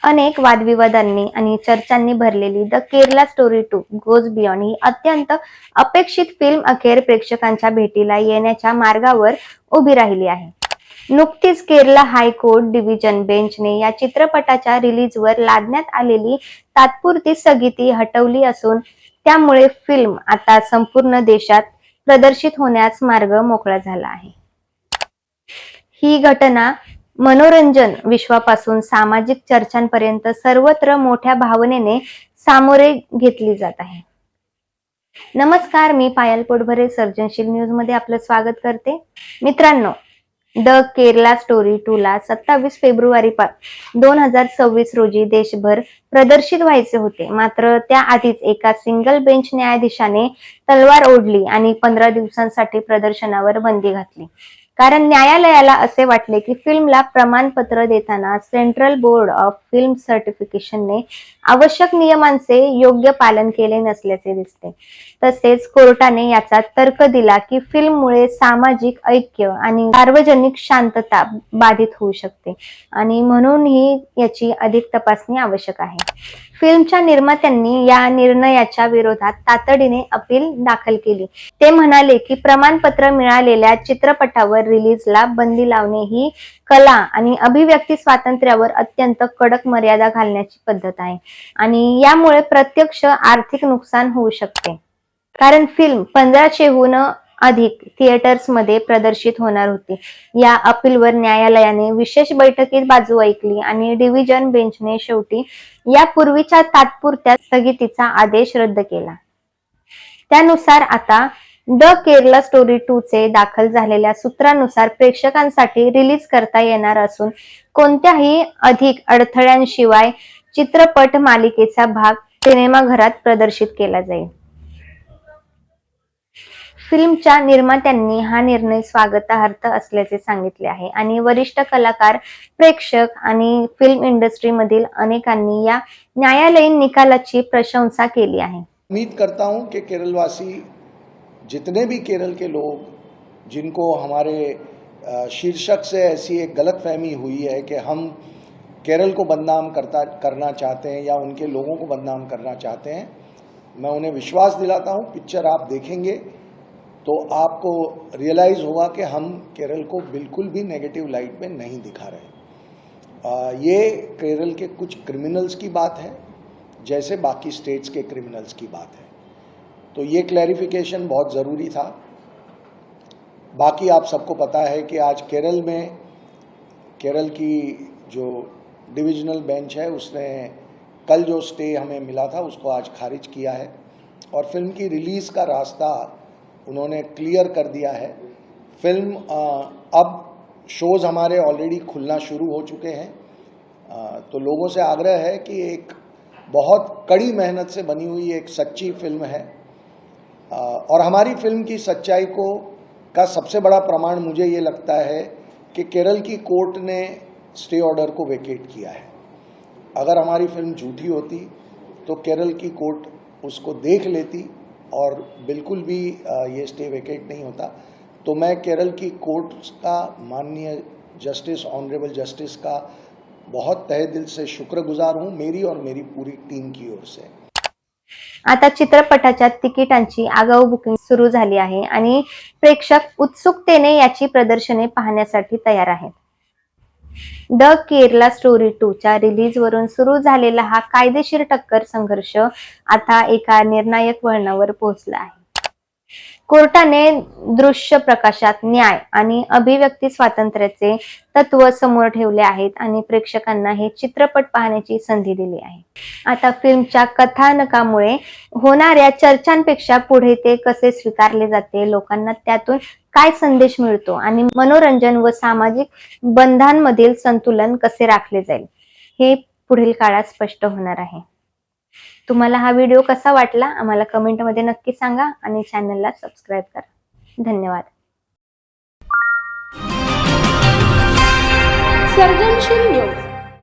अनेक वादविवादांनी आणि चर्चांनी भरलेली the Kerala story 2 goes beyond ही अत्यंत अपेक्षित फिल्म अखेर प्रेक्षकांच्या भेटीला येण्याच्या मार्गावर उभी राहिली आहे. नुकतीच केरला हायकोर्ट डिव्हिजन बेंचने या चित्रपटाच्या रिलीजवर लादण्यात आलेली तात्पुरती स्थगिती हटवली असून त्यामुळे फिल्म आता संपूर्ण देशात प्रदर्शित होण्यास मार्ग मोकळा झाला आहे. ही घटना मनोरंजन विश्वापासून सामाजिक चर्चांपर्यंत सर्वत्र मोठ्या भावनेने सामोरे घेतली जात आहे. नमस्कार, मी पायल पोटभरे सर्जनशील न्यूज मध्ये आपलं स्वागत करते. मित्रांनो, द केरला स्टोरी 2 ला 27 फेब्रुवारी 2026 रोजी देशभर प्रदर्शित व्हायचे होते. मात्र त्याआधीच एका सिंगल बेंच न्यायाधीशाने तलवार ओढली आणि 15 दिवसांसाठी प्रदर्शनावर बंदी घातली. कारण न्यायालयाला असे वाटले की फिल्मला प्रमाणपत्र देताना सेंट्रल बोर्ड ऑफ फिल्म सर्टिफिकेशनने आवश्यक नियमांचे योग्य पालन केले नसल्याचे दिसते. तसेच कोर्टाने याचा तर्क दिला की फिल्ममुळे सामाजिक ऐक्य आणि सार्वजनिक शांतता बाधित होऊ शकते आणि म्हणूनही याची अधिक तपासणी आवश्यक आहे. फिल्मच्या निर्मात्यांनी या निर्णयाच्या विरोधात तातडीने अपील दाखल केली. ते म्हणाले की प्रमाणपत्र मिळालेल्या चित्रपटावर रिलीजला बंदी लावणे ही कला आणि अभिव्यक्ती स्वातंत्र्यावर अत्यंत कडक मर्यादा घालण्याची पद्धत आहे आणि यामुळे प्रत्यक्ष आर्थिक नुकसान होऊ शकते. कारण फिल्म 1500हून अधिक थिएटर्समध्ये प्रदर्शित होणार होती. या अपीलवर न्यायालयाने विशेष बैठकीत बाजू ऐकली आणि डिव्हिजन बेंचने शेवटी यापूर्वीच्या तात्पुरत्या स्थगितीचा आदेश रद्द केला. त्यानुसार आता द केरला स्टोरी 2 चे दाखल झालेल्या सूत्रानुसार प्रेक्षकांसाठी रिलीज करता येणार असून कोणत्याही अधिक अडथळ्यांशिवाय चित्रपट मालिकेचा भाग सिनेमाघरात प्रदर्शित केला जाईल. फिल्मच्या निर्मात्यांनी हा निर्णय स्वागतार्ह असल्याचे सांगितले आहे आणि वरिष्ठ कलाकार, प्रेक्षक आणि फिल्म इंडस्ट्रीमधील अनेकांनी या न्यायालयीन निकालाची प्रशंसा केली आहे. उम्मीद करता हूं कि केरलवासी, जितने भी केरल के लोग जिनको हमारे शीर्षक से ऐसी एक गलतफहमी हुई है कि हम केरल को बदनाम करना चाहते हैं या उनके लोगों को बदनाम करना चाहते हैं, मैं उन्हें विश्वास दिलाता हूं पिक्चर आप देखेंगे तो आपको रियलाइज़ होगा कि हम केरल को बिल्कुल भी नेगेटिव लाइट में नहीं दिखा रहे. ये केरल के कुछ क्रिमिनल्स की बात है जैसे बाकी स्टेट्स के क्रिमिनल्स की बात है. तो ये क्लैरिफिकेशन बहुत ज़रूरी था. बाकी आप सबको पता है कि आज केरल में केरल की जो डिविजनल बेंच है उसने कल जो स्टे हमें मिला था उसको आज खारिज किया है और फिल्म की रिलीज़ का रास्ता उन्होंने क्लियर कर दिया है. फिल्म अब शोज़ हमारे ऑलरेडी खुलना शुरू हो चुके हैं. तो लोगों से आग्रह है कि एक बहुत कड़ी मेहनत से बनी हुई एक सच्ची फिल्म है और हमारी फिल्म की सच्चाई का सबसे बड़ा प्रमाण मुझे ये लगता है कि केरल की कोर्ट ने स्टे ऑर्डर को वेकेट किया है. अगर हमारी फिल्म झूठी होती तो केरल की कोर्ट उसको देख लेती और बिल्कुल भी ये स्टे वेकेट नहीं होता. तो मैं केरल की कोर्ट का माननीय जस्टिस, ऑनरेबल जस्टिस का बहुत तहे दिल से शुक्रगुजार हूं, मेरी और मेरी पूरी टीम की ओर से. आता चित्रपटाच्या तिकिटांची आगाऊ बुकिंग सुरू झाली आहे आणि प्रेक्षक उत्सुकतेने याची प्रदर्शने पाहण्यासाठी तयार आहेत. द केरला स्टोरी 2 च्या रिलीज वरून सुरू झालेला हा कायदेशीर टक्कर संघर्ष आता एका निर्णायक वळणावर पोहोचला आहे. कोर्टाने दृश्य प्रकाशात न्याय आणि अभिव्यक्ती स्वातंत्र्याचे तत्व समोर ठेवले आहेत आणि प्रेक्षकांना हे चित्रपट पाहण्याची संधी दिली आहे. आता फिल्मच्या कथानकामुळे होणाऱ्या चर्चांपेक्षा पुढे ते कसे स्वीकारले जाते, लोकांना त्यातून काय संदेश मिळतो आणि मनोरंजन व सामाजिक बंधांमधील संतुलन कसे राखले जाईल, हे पुढील काळात स्पष्ट होणार आहे. तुम्हाला हा व्हिडिओ कसा वाटला आम्हाला कमेंटमध्ये नक्की सांगा आणि चॅनलला सबस्क्राईब करा. धन्यवाद. सर्जनशील न्यूज.